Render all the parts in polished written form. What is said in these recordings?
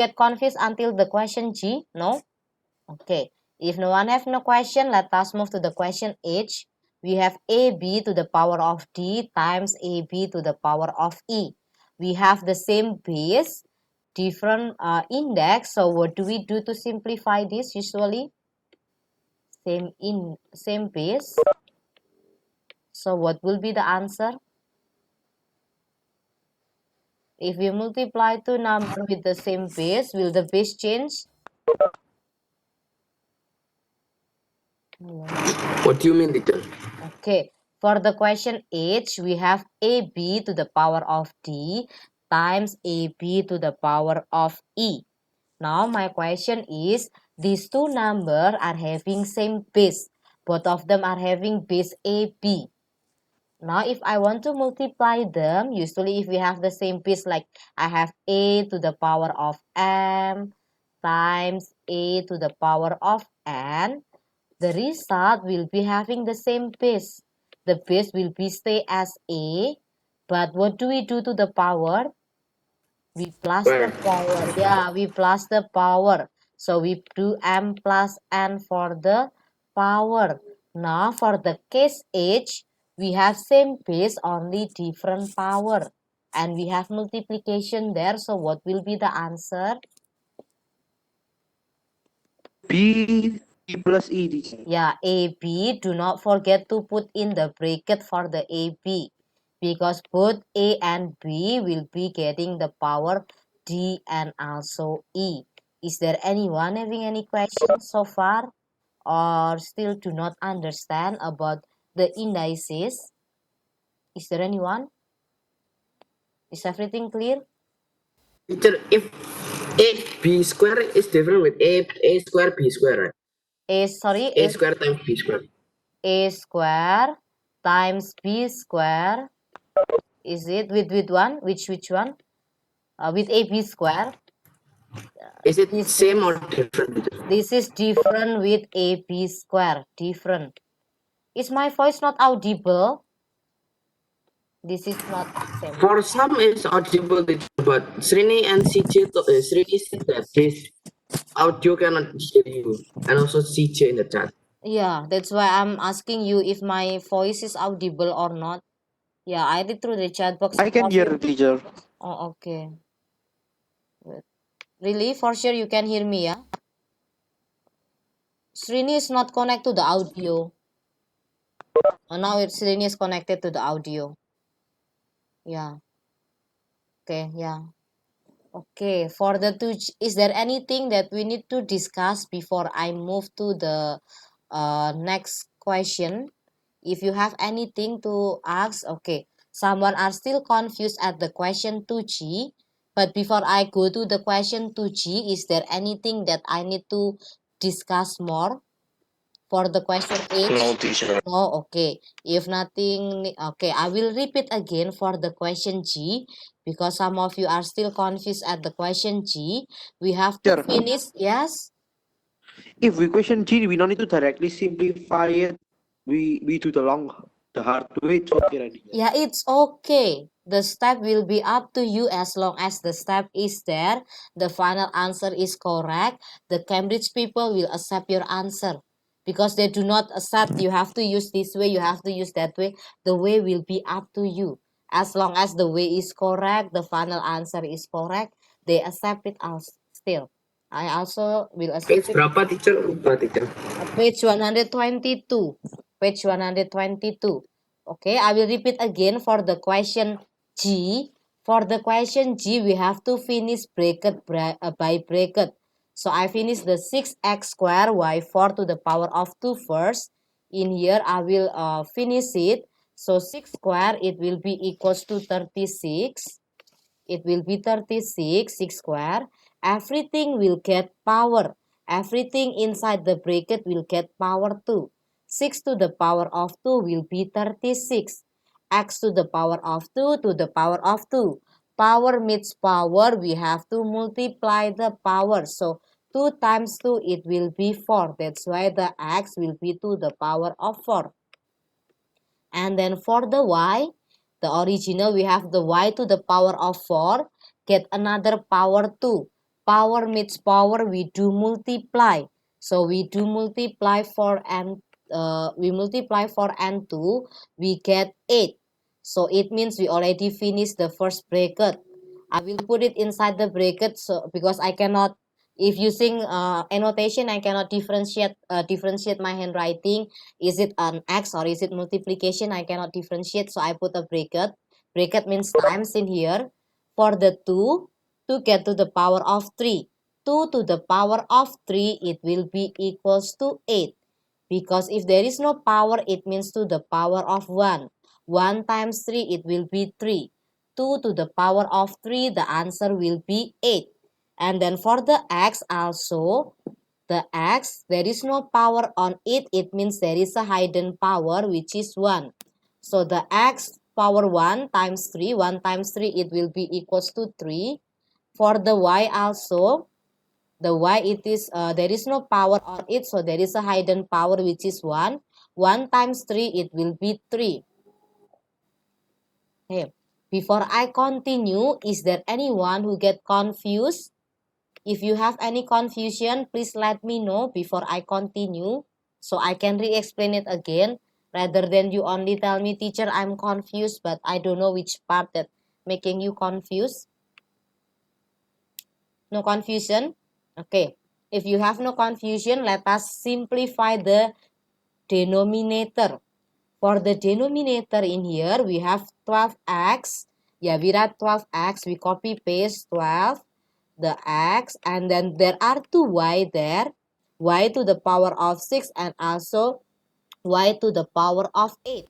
get confused until the question G? No? Okay. If no one have no question, let us move to the question H. We have AB to the power of D times AB to the power of E. We have the same base, different index. So what do we do to simplify this usually? Same base. So what will be the answer? If we multiply two numbers with the same base, will the base change? What do you mean, teacher? Okay, for the question H, we have AB to the power of D times AB to the power of E. Now my question is, these two numbers are having same base. Both of them are having base AB. Now if I want to multiply them, usually if we have the same base, like I have A to the power of M times A to the power of N, the result will be having the same base. The base will be stay as A, but what do we do to the power? We plus the power. Yeah, we plus the power. So we do M plus N for the power. Now for the case H, we have same base, only different power. And we have multiplication there. So what will be the answer? B plus E, teacher. Yeah, AB. Do not forget to put in the bracket for the AB, because both A and B will be getting the power D and also E. Is there anyone having any questions so far, or still do not understand about the indices? Is there anyone? Is everything clear? Teacher, if AB square is different with A square B square, right? A square times B square. A square times B square. Is it with one? Which one? With AB square. Is it This same or different, teacher? This is different with AB square. Different. Is my voice not audible? This is not same. For some it's audible, teacher, but Srini and Srini said that this audio cannot hear you, and also CJ in the chat. Yeah, that's why I'm asking you if my voice is audible or not. Yeah, I read through the chat box. I can hear, teacher. Oh, okay. Really? For sure you can hear me, yeah? Srini is not connected to the audio. Oh, now Srini is connected to the audio. Yeah. Okay, yeah. Okay, for the two, is there anything that we need to discuss before I move to the next question? If you have anything to ask, okay. Someone are still confused at the question 2G, but before I go to the question 2G, is there anything that I need to discuss more for the question H? No, teacher. Oh, okay. If nothing, okay, I will repeat again for the question G, because some of you are still confused at the question G. We have to Sure. finish, yes? If we question G, we don't need to directly simplify it. We do the hard way. It's okay, right? Yeah, it's okay. The step will be up to you as long as the step is there. The final answer is correct. The Cambridge people will accept your answer, because they do not accept you have to use this way, you have to use that way. The way will be up to you. As long as the way is correct, the final answer is correct, they accept it as still. I also will accept Page it. berapa, teacher? Lupa, teacher. Page 122. Page 122. Okay, I will repeat again for the question G. For the question G, we have to finish bracket by bracket. So I finish the 6x square y4 to the power of 2 first. In here, I will finish it. So 6 square, it will be equals to 36. It will be 36, 6 square. Everything will get power. Everything inside the bracket will get power 2. 6 to the power of 2 will be 36. X to the power of 2 to the power of 2. Power meets power. We have to multiply the power. So 2 times 2, it will be 4. That's why the x will be to the power of 4. And then for the y, the original, we have the y to the power of 4, get another power 2. power meets power, we do multiply. So we do multiply for n, we multiply for n2, we get 8. So it means we already finished the first bracket. I will put it inside the bracket, so because I cannot, if using annotation, I cannot differentiate my handwriting. Is it an x or is it multiplication? I cannot differentiate, so I put a bracket. Bracket means times in here. For the 2 to get to the power of 3. 2 to the power of 3, it will be equals to 8. Because if there is no power, it means to the power of 1. 1 times 3, it will be 3. 2 to the power of 3, the answer will be 8. And then for the x also, the x, there is no power on it. It means there is a hidden power, which is 1. So the x power 1 times 3, 1 times 3, it will be equals to 3. For the y also, the y, it is there is no power on it, so there is a hidden power, which is 1. 1 times 3, it will be 3. Okay. Before I continue, is there anyone who get confused? If you have any confusion, please let me know before I continue, so I can re-explain it again, rather than you only tell me, teacher, I'm confused, but I don't know which part that making you confused. No confusion? Okay. If you have no confusion, let us simplify the denominator. For the denominator in here, we have 12x. Yeah, we write 12x. We copy paste 12, the x, and then there are two y there. Y to the power of 6 and also y to the power of 8.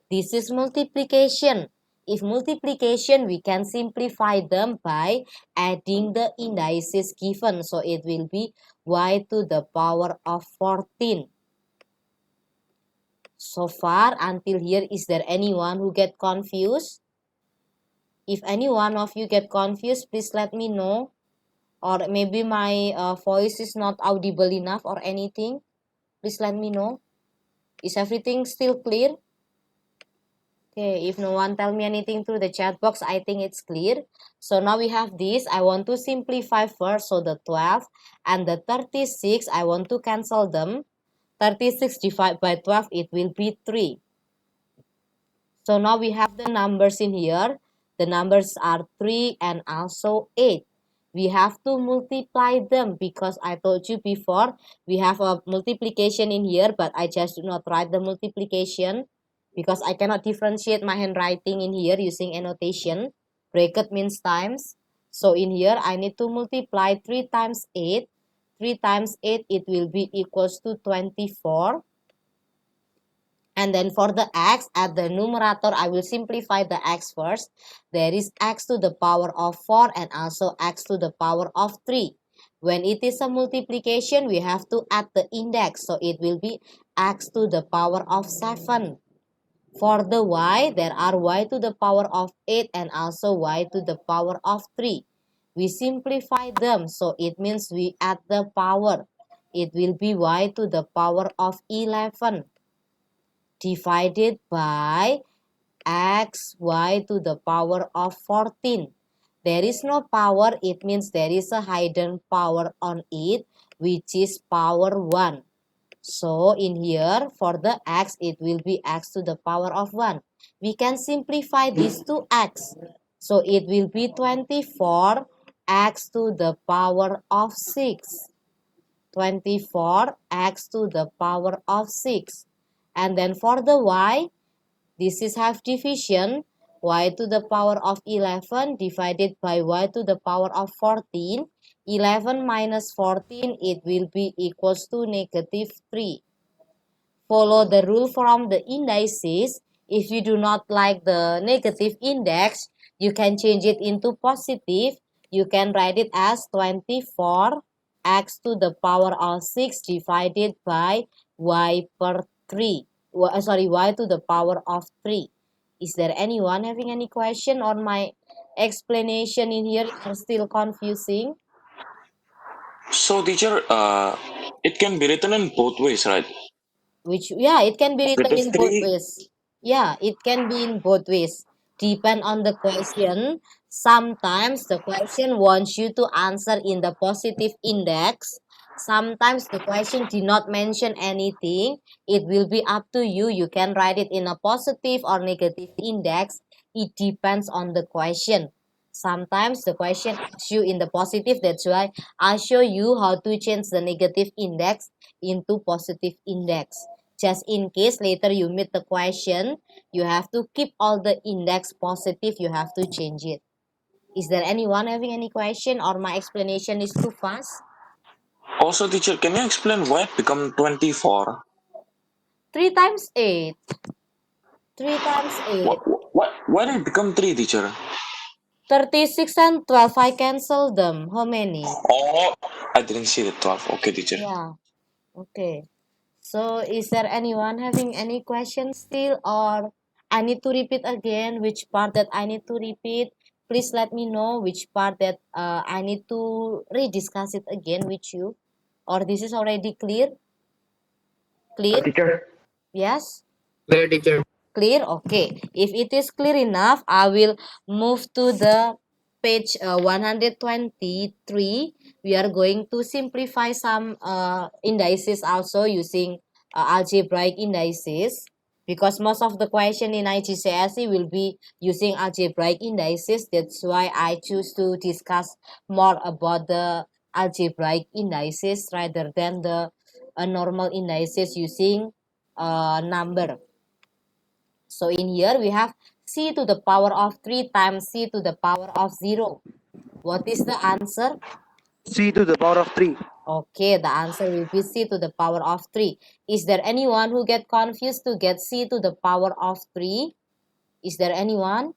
This is multiplication. If multiplication, we can simplify them by adding the indices given. So it will be y to the power of 14. So far until here, is there anyone who get confused? If any one of you get confused, please let me know. Or maybe my voice is not audible enough or anything. Please let me know. Is everything still clear? Okay, if no one tell me anything through the chat box, I think it's clear. So now we have this. I want to simplify first. So the 12 and the 36, I want to cancel them. 36 divided by 12, it will be 3. So now we have the numbers in here. The numbers are 3 and also 8. We have to multiply them because I told you before, we have a multiplication in here, but I just do not write the multiplication because I cannot differentiate my handwriting in here using annotation. Bracket means times. So in here, I need to multiply 3 times 8. 3 times 8, it will be equals to 24. And then for the x at the numerator, I will simplify the x first. There is x to the power of 4 and also x to the power of 3. When it is a multiplication, we have to add the index. So it will be x to the power of 7. For the y, there are y to the power of 8 and also y to the power of 3. We simplify them. So it means we add the power. It will be y to the power of 11 divided by x y to the power of 14. There is no power, it means there is a hidden power on it, which is power 1. So in here, for the x, it will be x to the power of 1. We can simplify this to x. So it will be 24 x to the power of 6. 24 x to the power of 6. And then for the y, this is half division. Y to the power of 11 divided by y to the power of 14. 11 minus 14, it will be equals to negative 3. Follow the rule from the indices. If you do not like the negative index, you can change it into positive. You can write it as 24 x to the power of 6 divided by y per 3. Y to the power of 3. Is there anyone having any question on my explanation in here? Are still confusing? So, teacher, it can be written in both ways, right? Yeah, it can be If it written is in both 3, ways. Yeah, it can be in both ways. Depend on the question. Sometimes the question wants you to answer in the positive index. Sometimes the question did not mention anything. It will be up to you. You can write it in a positive or negative index. It depends on the question. Sometimes the question asks you in the positive. That's why I show you how to change the negative index into positive index. Just in case later you meet the question, you have to keep all the index positive. You have to change it. Is there anyone having any question or my explanation is too fast? Also, teacher, can you explain why it become 24? 3 times 8. 3 times 8. Why did it become 3, teacher? 36 and 12. I cancel them. How many? Oh, I didn't see the 12. Okay, teacher. Yeah. Okay. So is there anyone having any questions still, or I need to repeat again which part that I need to repeat? Please let me know which part that I need to rediscuss it again with you, or this is already clear? Clear? Teacher. Yes? Clear, teacher. Clear? Okay. If it is clear enough, I will move to the page 123. We are going to simplify some indices also using algebraic indices, because most of the question in IGCSE will be using algebraic indices. That's why I choose to discuss more about the algebraic indices rather than the normal indices using number. So in here we have c to the power of 3 times c to the power of 0. What is the answer? C to the power of 3. Okay, the answer will be c to the power of 3. Is there anyone who get confused to get c to the power of 3? Is there anyone?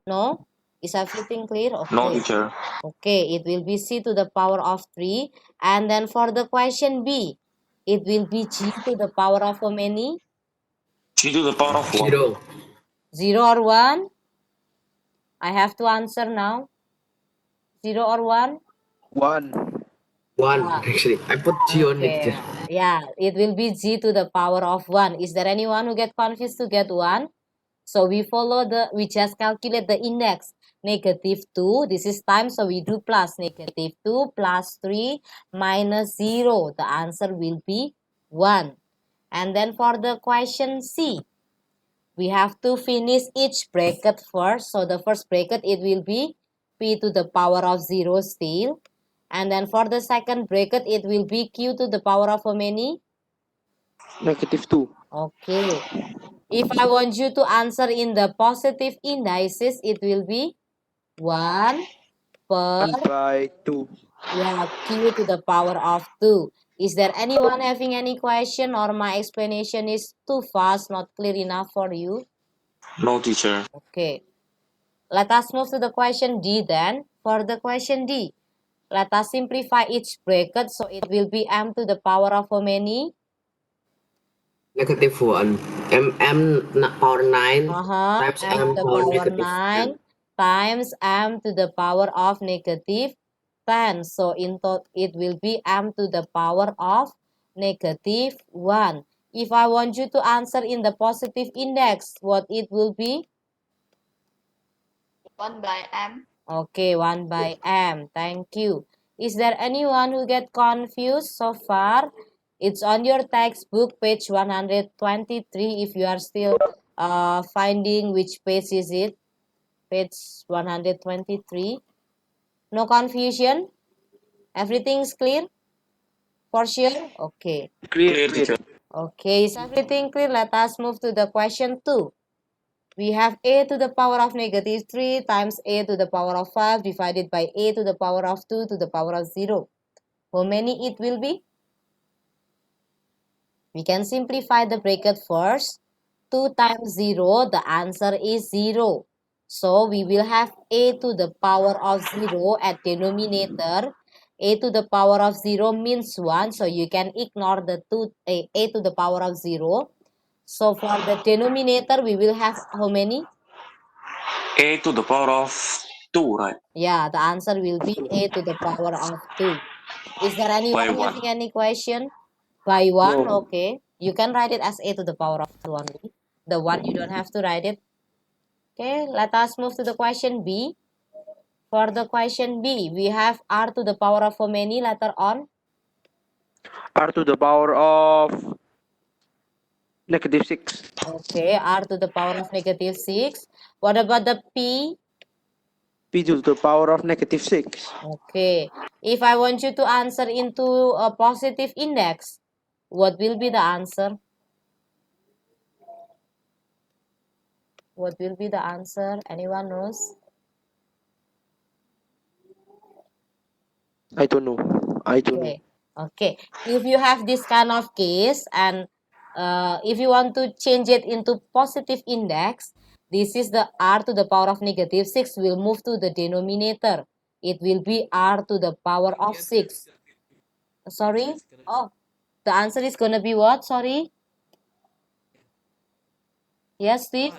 No? Is everything clear? No, Okay. teacher. Okay, it will be c to the power of 3. And then for the question B, it will be g to the power of how many? G to the power of 1. 0. 0 or 1? I have to answer now. 0 or 1? 1. 1, Ah, actually. I put G on it. okay. Yeah, it will be g to the power of 1. Is there anyone who get confused to get 1? So we just calculate the index. Negative 2, this is time, so we do plus. Negative 2 plus 3 minus 0. The answer will be 1. And then for the question C, we have to finish each bracket first. So the first bracket, it will be p to the power of 0 still. And then for the second bracket, it will be q to the power of how many? Negative 2. Okay. If I want you to answer in the positive indices, it will be 1 per 1 by 2. q to the power of 2. Is there anyone having any question, or my explanation is too fast, not clear enough for you? No, teacher. Okay. Let us move to the question D then. For the question D, let us simplify each bracket. So it will be m to the power of how many? Negative 1. Power 9 times M to M the power power negative 9 10. times m to the power of negative 10. So in total, it will be m to the power of negative 1. If I want you to answer in the positive index, what it will be? 1 by m. Okay, 1 by m. Thank you. Is there anyone who get confused so far? It's on your textbook, page 123. If you are still finding which page is it, page 123. No confusion? Everything is clear? For sure? Okay. Clear, teacher. Okay, is everything clear? Let us move to the question 2. We have a to the power of negative 3 times a to the power of 5 divided by a to the power of 2 to the power of 0. How many it will be? We can simplify the bracket first. 2 times 0, the answer is 0. So we will have a to the power of 0 at denominator. A to the power of 0 means 1, so you can ignore the a to the power of 0. So for the denominator, we will have how many? A to the power of 2, right? Yeah, the answer will be a to the power of 2. Is there By anyone 1. having any question? By 1, No. okay. You can write it as a to the power of 2 only. The 1, you don't have to write it. Okay, let us move to the question B. For the question B, we have r to the power of how many later on? R to the power of -6. Okay, r to the power of -6. What about the P? P to the power of -6. Okay, if I want you to answer into a positive index, what will be the answer? What will be the answer? Anyone knows? I don't know. I don't know. Okay, okay. If you have this kind of case and if you want to change it into positive index, this is the r to the power of -6 will move to the denominator. It will be r to the power of 6. Sorry? Oh, the answer is gonna be what? Sorry? Yes, Steve?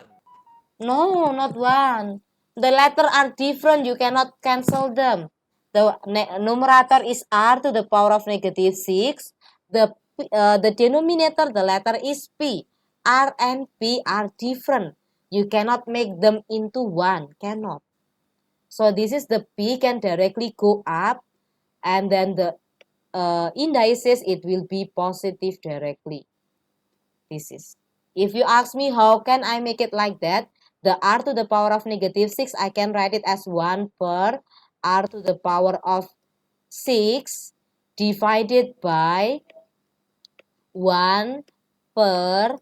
No, not 1. The letter are different. You cannot cancel them. The numerator is r to the power of -6. The denominator, the letter is p. R and p are different. You cannot make them into 1. Cannot. So this is the p can directly go up, and then the indices, it will be positive directly. This is. If you ask me how can I make it like that, the r to the power of -6, I can write it as 1 per r to the power of 6 divided by 1 per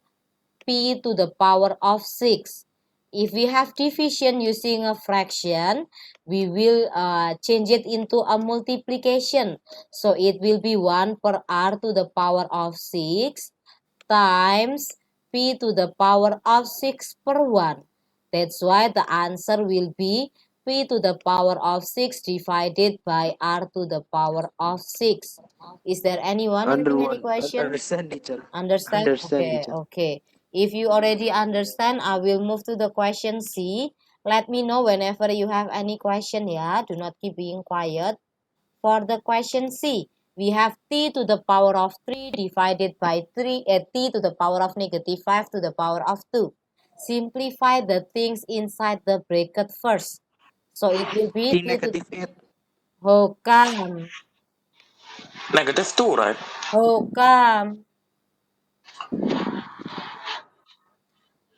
p to the power of 6. If we have division using a fraction, we will change it into a multiplication. So it will be 1 per r to the power of 6 times p to the power of 6 per 1. That's why the answer will be p to the power of 6 divided by r to the power of 6. Is there anyone Under having any 1. question? Understand, teacher. Understand? Understand, Okay, teacher. okay. If you already understand, I will move to the question C. Let me know whenever you have any question, yeah. Do not keep being quiet. For the question C, we have t to the power of 3 divided by t to the power of -5 to the power of 2. Simplify the things inside the bracket first. So it will be T t to -8. how come? -2, right? How come?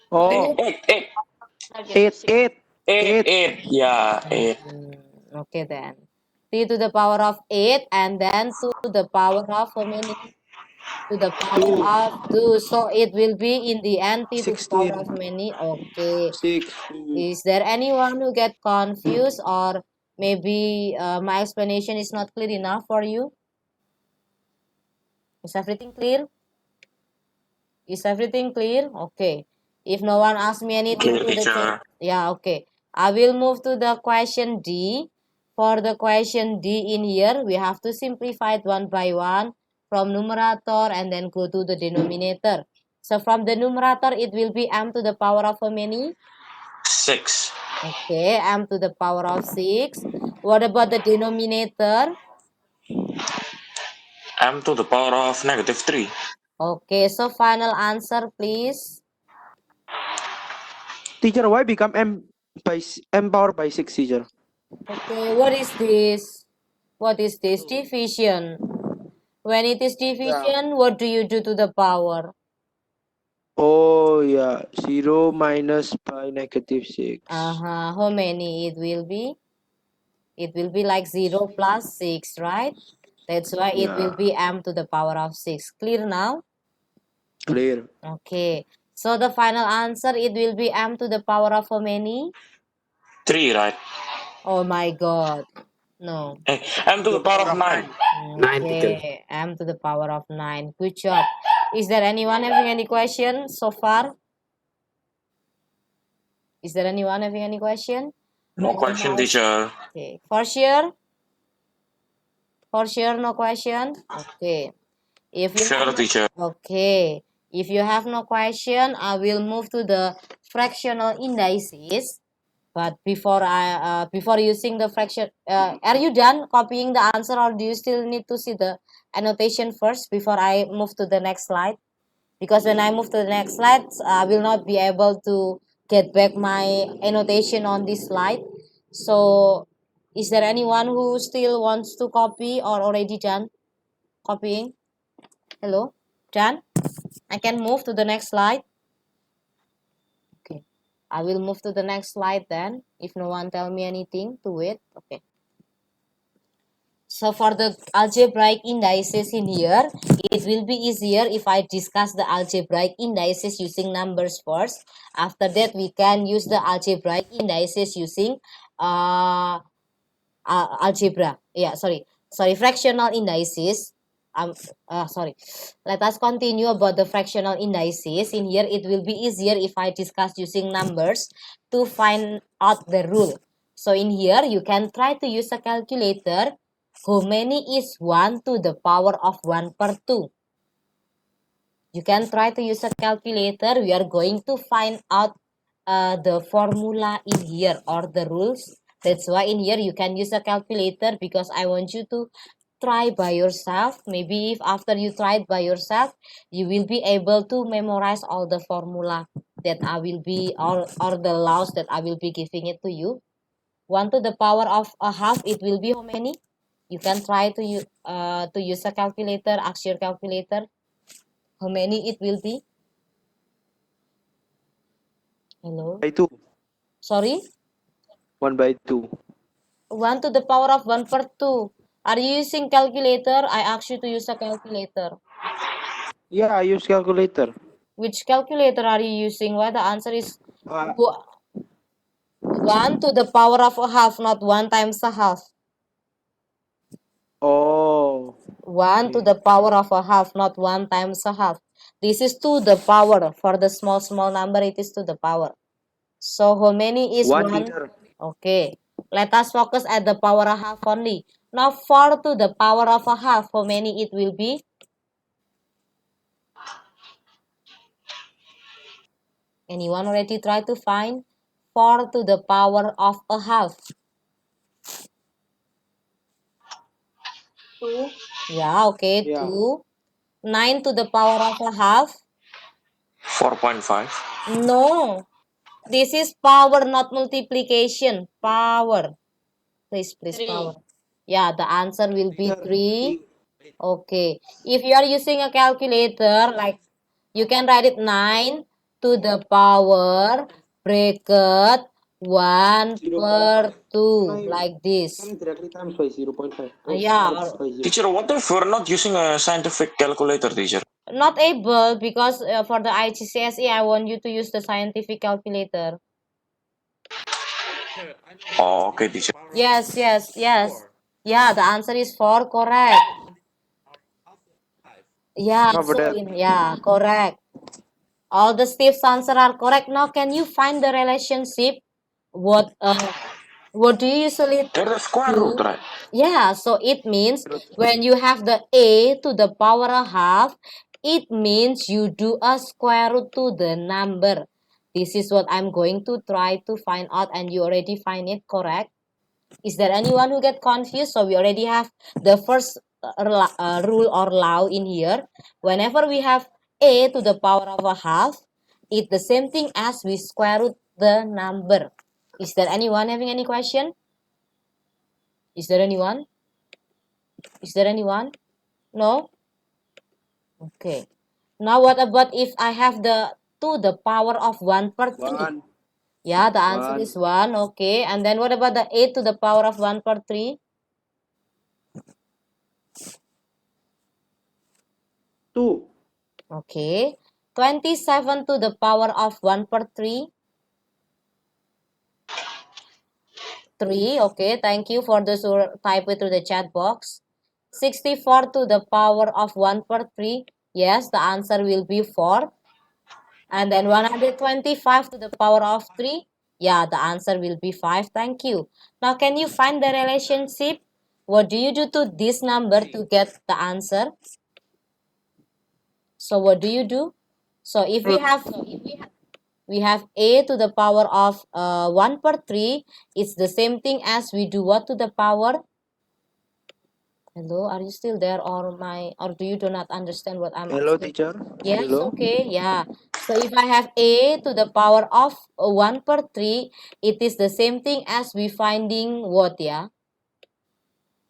Oh, 8. 8, 8, 8, 8. 8. Yeah, 8. Okay then. T to the power of 8 and then to the power of how many? To the power 2. of 2. So it will be in the end t to the power 16. of many. Okay. 6, 2. Is there anyone who get confused, or maybe my explanation is not clear enough for you? Is everything clear? Is everything clear? Okay. If no one asks me anything Clear, to the chat, teacher. yeah, okay. I will move to the question D. For the question D in here, we have to simplify it one by one from numerator and then go to the denominator. So from the numerator, it will be m to the power of how many? 6. Okay, m to the power of 6. What about the denominator? M to the power of -3. Okay, so final answer, please. Teacher, why become m power by 6, teacher? Okay, what is this? What is this? Division. When it is division, what do you do to the power? Oh, yeah. 0 minus by -6. How many it will be? It will be like 0 plus 6, right? That's why it will Yeah. be m to the power of 6. Clear now? Clear. Okay. So the final answer, it will be m to the power of how many? 3, right? Oh my God. No. M to the power of 9. 9, teacher. Okay, m to the power of 9. Good job. Is there anyone having any question so far? Is there anyone having any question? No question, teacher. Okay, for sure? For sure, no question? Okay. If you Sure, have teacher. okay. If you have no question, I will move to the fractional indices. But before using the fraction, are you done copying the answer, or do you still need to see the annotation first before I move to the next slide? Because when I move to the next slide, I will not be able to get back my annotation on this slide. So Is there anyone who still wants to copy or already done copying? Hello? Done? I can move to the next slide. Okay. I will move to the next slide then, if no one tell me anything to it. Okay. So for the algebraic indices in here, it will be easier if I discuss the algebraic indices using numbers first. After that, we can use the algebraic indices using algebra. Yeah, sorry, fractional indices. Sorry. Let us continue about the fractional indices. In here, it will be easier if I discuss using numbers to find out the rule. So in here, you can try to use a calculator. How many is 1 to the power of 1 per 2? You can try to use a calculator. We are going to find out the formula in here or the rules. That's why in here you can use a calculator, because I want you to try by yourself. Maybe if after you try it by yourself, you will be able to memorize all the formula that I will be, or the laws that I will be giving it to you. 1 to the power of a half, it will be how many? You can try to use a calculator. Ask your calculator how many it will be. Hello? By 2. Sorry? 1 by 2. 1 to the power of 1 per 2. Are you using calculator? I asked you to use a calculator. Yeah, I use calculator. Which calculator are you using? Well, the answer is Uh, 1 to the power of a half, not 1 times a half. oh. 1 to the power of a half, not 1 times a half. This is to the power. For the small number, it is to the power. So how many is 1 1? teacher. Okay. Let us focus at the power of half only. Now 4 to the power of a half, how many it will be? Anyone already try to find 4 to the power of a half? 2. Yeah, okay, Yeah. 2. 9 to the power of a half? 4.5. No. This is power, not multiplication. Power. Please, power. Yeah, the answer will be 3. Okay. If you are using a calculator, like you can write it 9 to the power bracket 1 per 2, like this. Directly times by 0.5. Yeah, Teacher, what if we're not using a scientific calculator, teacher? not able, because for the IGCSE, I want you to use the scientific calculator. Oh, okay, teacher. Yes. Yeah, the answer is 4, correct. Yeah, Cover so that. yeah, correct. All the Steve's answer are correct. Now, can you find the relationship? What do you usually They're the square root, do? right? Yeah, so it means when you have the a to the power a half, it means you do a square root to the number. This is what I'm going to try to find out, and you already find it correct. Is there anyone who get confused? So we already have the first rule or law in here. Whenever we have a to the power of a half, it's the same thing as we square root the number. Is there anyone having any question? Is there anyone? Is there anyone? No? Okay. Now what about if I have the to the power of 1 per 3? 1. Yeah, the answer 1. is 1. Okay. And then what about the a to the power of 1 per 3? 2. Okay. 27 to the power of 1 per 3? 3. Okay. Thank you for those who type it to the chat box. 64 to the power of 1 per 3? Yes, the answer will be 4. And then 125 to the power of 3? Yeah, the answer will be 5. Thank you. Now, can you find the relationship? What do you do to this number to get the answer? So, what do you do? So, if we have a to the power of 1 per 3, it's the same thing as we do what to the power? Hello, are you still there, or do you do not understand what I'm Hello, asking? teacher. Yes, Hello. okay, yeah. So if I have a to the power of 1 per 3, it is the same thing as we finding what, yeah?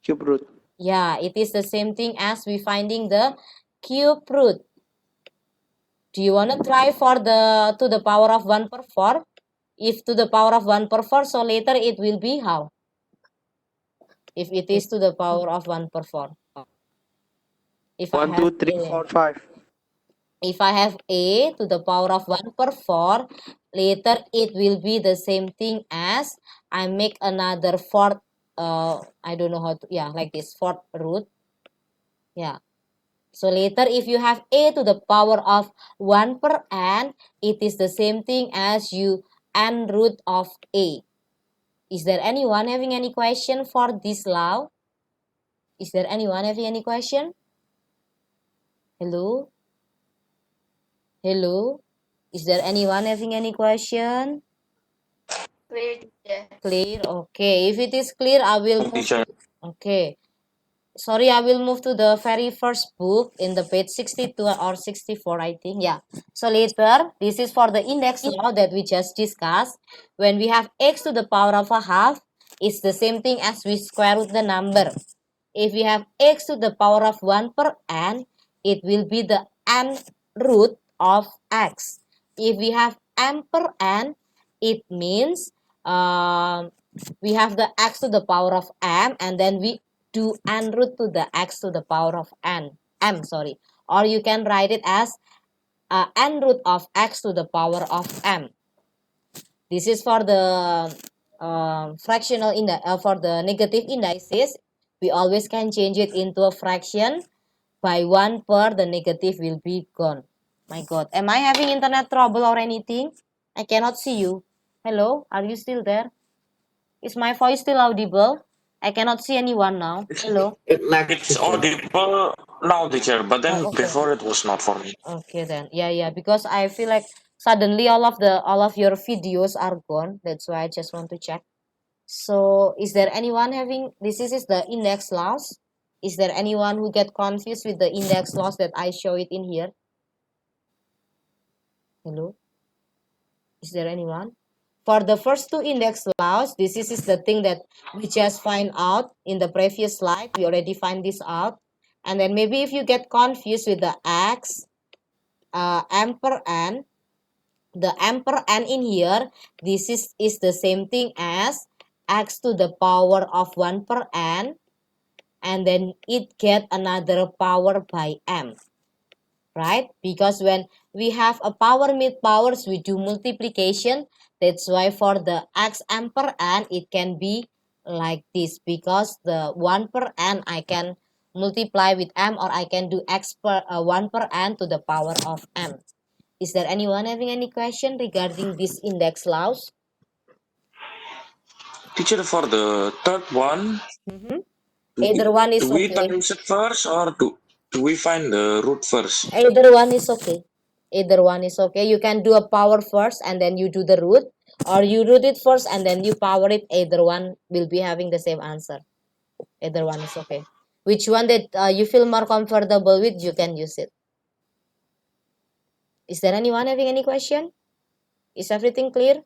cube root. Yeah, it is the same thing as we finding the cube root. Do you want to try for the to the power of 1 per 4? If to the power of 1 per 4, so later it will be how? If it is to the power of 1 per 4. If I 1, have 2, 3, A, 4, 5. if I have A to the power of 1 per 4, later it will be the same thing as I make another fourth, I don't know how to, yeah, like this, fourth root. Yeah. So later if you have A to the power of 1 per n, it is the same thing as you n root of A. Is there anyone having any question for this law? Is there anyone having any question? Hello? Hello? Is there anyone having any question? Clear, teacher. Clear? Okay. If it is clear, I will move. Teacher. Okay. Sorry, I will move to the very first book in the page 62 or 64, I think. Yeah. So later, this is for the index law that we just discussed. When we have x to the power of a half, it's the same thing as we square root the number. If we have x to the power of 1 per n, it will be the n root of x. If we have m per n, it means we have the x to the power of m, and then we do n root to the x to the power of m, sorry. Or you can write it as n root of x to the power of m. This is for the fractional for the negative indices. We always can change it into a fraction. By 1 per, the negative will be gone. My God, am I having internet trouble or anything? I cannot see you. Hello, are you still there? Is my voice still audible? I cannot see anyone now. Hello. It lags. It's teacher. audible now, teacher, but then Oh, okay. before it was not for me. Okay then. Yeah, because I feel like suddenly all of your videos are gone. That's why I just want to check. So is there anyone having this is the index loss? Is there anyone who get confused with the index loss that I show it in here? Hello? Is there anyone? For the first two index laws, this is the thing that we just find out in the previous slide. We already find this out. And then maybe if you get confused with the x, m per n, the m per n in here, this is the same thing as x to the power of 1 per n, and then it get another power by m, right? Because when we have a power mid powers, we do multiplication. That's why for the x m per n, it can be like this, because the 1 per n I can multiply with m, or I can do x per 1 per n to the power of m. Is there anyone having any question regarding this index laws? Teacher, for the third one, Either one is do we okay. times it first or do we find the root first? Either one is okay. Either one is okay. You can do a power first and then you do the root, or you root it first and then you power it. Either one will be having the same answer. Either one is okay. Which one that you feel more comfortable with, you can use it. Is there anyone having any question? Is everything clear?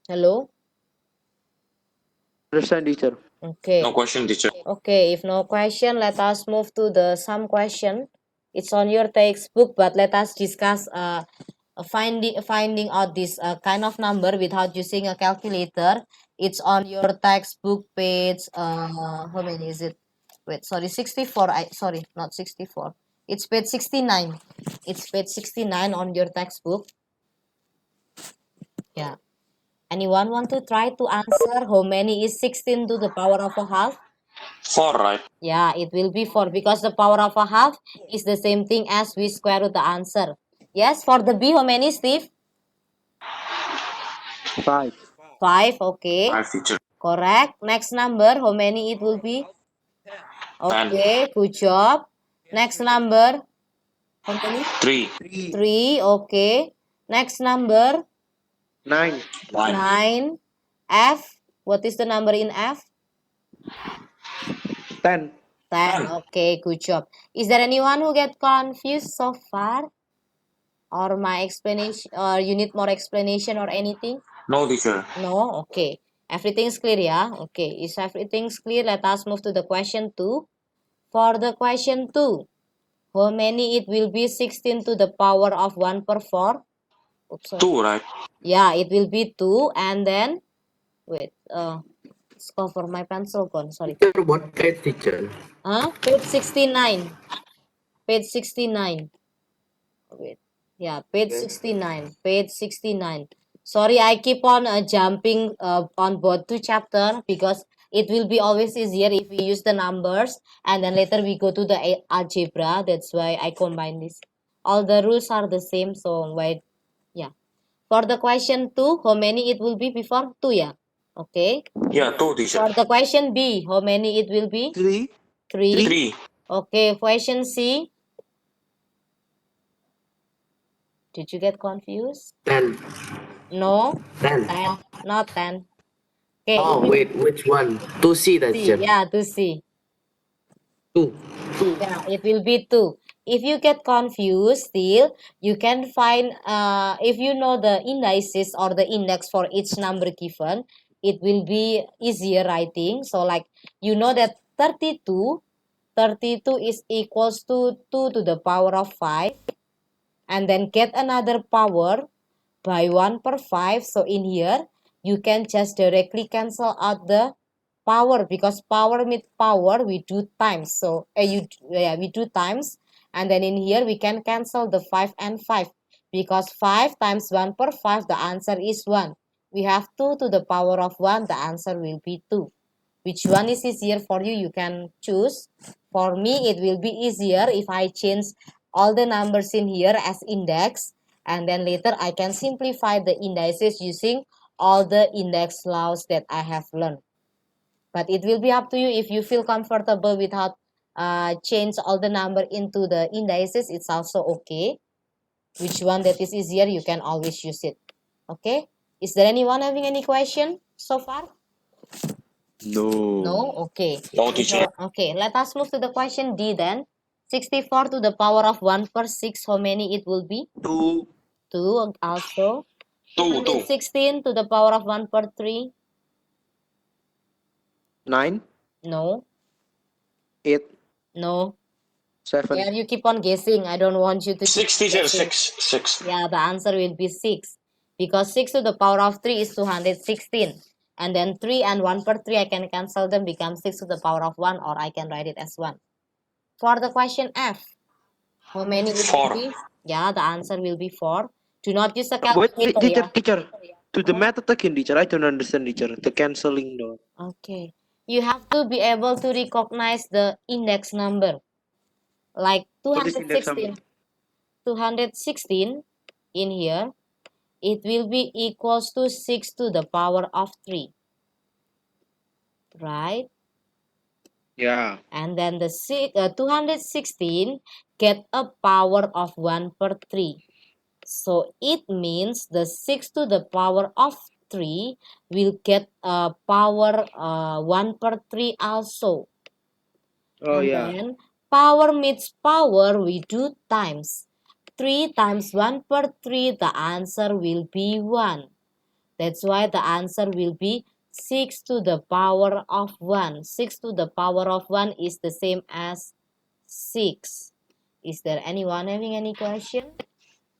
Hello? Understand, teacher. Okay. No question, teacher. Okay, if no question, let us move to the sum question. It's on your textbook, but let us discuss finding out this kind of number without using a calculator. It's on your textbook page. How many is it? Wait, sorry, 64. Sorry, not 64. It's page 69. It's page 69 on your textbook. Yeah. Anyone want to try to answer how many is 16 to the power of a half? 4, right? Yeah, it will be 4 because the power of a half is the same thing as we square root the answer. Yes, for the B, how many, Steve? 5. 5, okay. 5, teacher. Correct. Next number, how many it will be? 10. Okay, good job. Next number, how many? 3. 3. 3, okay. Next number, 9. 9. 9. F, what is the number in F? 10. 10, okay, good job. Is there anyone who get confused so far? Or my explanation, or you need more explanation or anything? No, teacher. No? Okay. Everything's clear, yeah? Okay, is everything's clear? Let us move to the question 2. For the question 2, how many it will be 16 to the power of 1 per 4? Oops, sorry. 2, right? Yeah, it will be 2 and then, wait, let's cover my pencil gone, sorry. Teacher, what page, teacher? Page 69. Page 69. Wait. Yeah, page Okay. 69. Page 69. Sorry, I keep on jumping on both two chapter because it will be always easier if we use the numbers and then later we go to the algebra. That's why I combine this. All the rules are the same. So wait, yeah. For the question 2, how many it will be before 2, yeah? Okay. Yeah, 2, teacher. For the question B, how many it will be? 3. 3. 3. Okay, question C. Did you get confused? 10. No, 10. 10, not 10. Okay, Oh, if wait, which one? 2C, you see, teacher. yeah, to see. 2. Yeah, it will be 2. If you get confused still, you can find, if you know the indices or the index for each number given, it will be easier writing. So like, you know that 32 is equals to 2 to the power of 5, and then get another power by 1 per 5. So in here, you can just directly cancel out the power because power with power we do times. So we do times, and then in here we can cancel the 5 and 5 because 5 times 1 per 5, the answer is 1. We have 2 to the power of 1, the answer will be 2. Which one is easier for you? You can choose. For me, it will be easier if I change all the numbers in here as index, and then later I can simplify the indices using all the index laws that I have learned. But it will be up to you if you feel comfortable without change all the number into the indices. It's also okay. Which one that is easier, you can always use it. Okay. Is there anyone having any question so far? No. No? Okay. No, teacher. Okay, let us move to the question D then. 64 to the power of 1 per 6, how many it will be? 2. 2 also. 2, 2. 216 to the power of 1 per 3? 9. No. 8. No. 7. Yeah, you keep on guessing. I don't want you to keep 6, teacher. guessing. 6. 6. Yeah, the answer will be 6. Because 6 to the power of 3 is 216. And then 3 and 1 per 3, I can cancel them, become 6 to the power of 1, or I can write it as 1. For the question F, how many it will 4. be? Yeah, the answer will be 4. Do not use a Wait, calculator, teacher, yeah. teacher. To the method again, teacher. I don't understand, teacher. The canceling though. Okay. You have to be able to recognize the index number. Like What is index number? 216 in here, it will be equals to 6 to the power of 3. Right? Yeah. And then the 216 get a power of 1 per 3. So it means the 6 to the power of 3 will get a power 1 per 3 also. Oh, And yeah. then power meets power, we do times. 3 times 1 per 3, the answer will be 1. That's why the answer will be 6 to the power of 1. 6 to the power of 1 is the same as 6. Is there anyone having any question?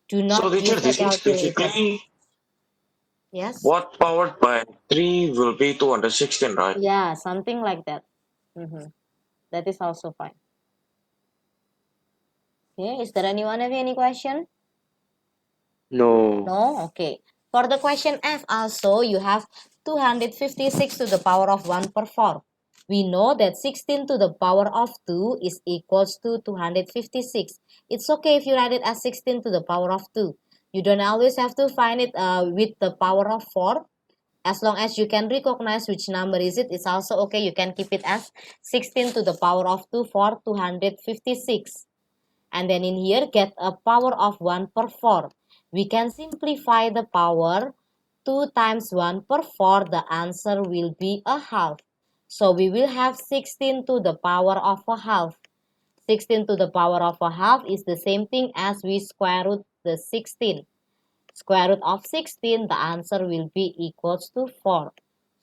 Do So, not teacher, use the this is calculator. basically Yes? what powered by 3 will be 216, right? Yeah, something like that. That is also fine. Okay, is there anyone having any question? No. No? Okay. For the question F also, you have 256 to the power of 1 per 4. We know that 16 to the power of 2 is equals to 256. It's okay if you write it as 16 to the power of 2. You don't always have to find it with the power of 4. As long as you can recognize which number is it, it's also okay. You can keep it as 16 to the power of 2 for 256. And then in here, get a power of 1 per 4. We can simplify the power. 2 times 1 per 4, the answer will be a half. So we will have 16 to the power of a half. 16 to the power of a half is the same thing as we square root the 16. Square root of 16, the answer will be equals to 4.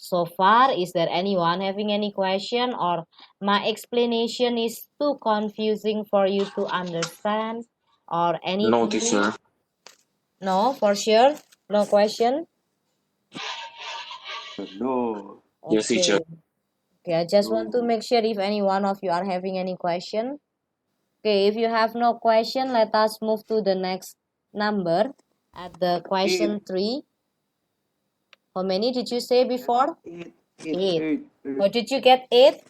So far, is there anyone having any question, or my explanation is too confusing for you to understand, or No, anything? teacher. No, for sure. No question. No. Yes, teacher. Okay, I just want to No. make sure if any one of you are having any question. Okay, if you have no question, let us move to the next number at the question 3. How many did you say before? 8. 8. 8. How did you get 8?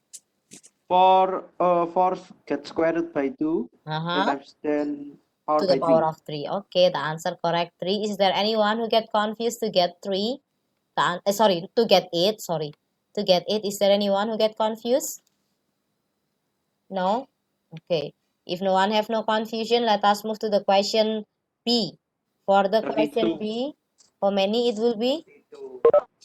4 get squared root by 2. Uh-huh. Times 10 power To the by power 3. of 3. Okay, the answer correct 3. Is there anyone who get confused to get 3? Sorry, to get 8. Sorry. To get 8, is there anyone who get confused? No? Okay. If no one have no confusion, let us move to the question B. For the question 32. B, how many it will be?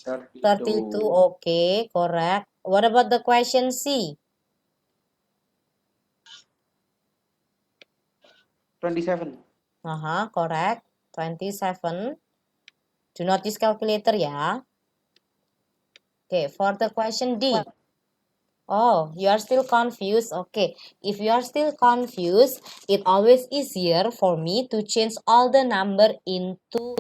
32. 32. Okay, correct. What about the question C? 27. Correct. 27. Do not use calculator ya. Okay, for the question D. Oh, you are still confused. Okay, if you are still confused, it always easier for me to change all the number into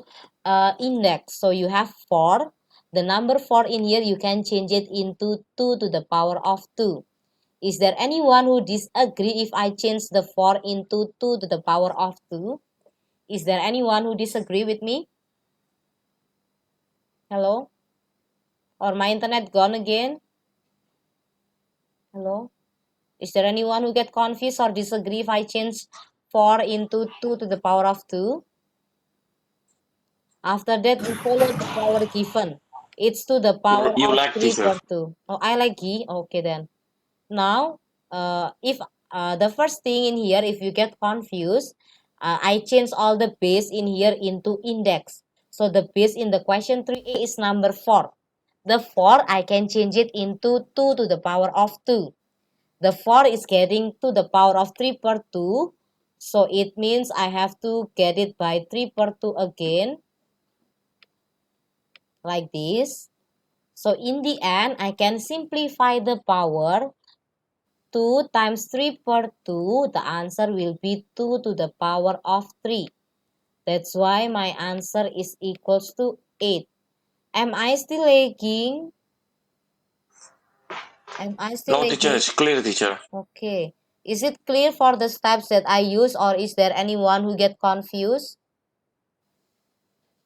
index. So you have 4. The number 4 in here, you can change it into 2 to the power of 2. Is there anyone who disagree if I change the 4 into 2 to the power of 2? Is there anyone who disagree with me? Hello? Or my internet gone again? Hello? Is there anyone who get confused or disagree if I change 4 into 2 to the power of 2? After that, we follow the power given. It's to the power You of like, 3 teacher. per 2. Oh, I like G. Okay, then. Now, if the first thing in here, if you get confused, I change all the base in here into index. So the base in the question 3A is number 4. The 4, I can change it into 2 to the power of 2. The 4 is getting to the power of 3 per 2. So it means I have to get it by 3 per 2 again. Like this. So in the end, I can simplify the power. 2 times 3 per 2, the answer will be 2 to the power of 3. That's why my answer is equals to 8. Am I still lagging? Am I still No, teacher. lagging? It's clear, teacher. Okay. Is it clear for the steps that I use, or is there anyone who get confused?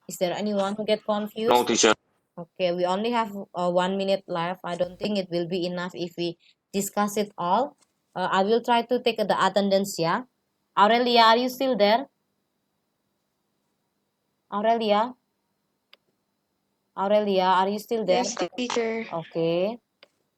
Is there anyone who get No, confused? teacher. Okay, we only have 1 minute left. I don't think it will be enough if we discuss it all. I will try to take the attendance, yeah. Aurelia, are you still there? Aurelia? Aurelia, are you still there? Yes, teacher. Okay.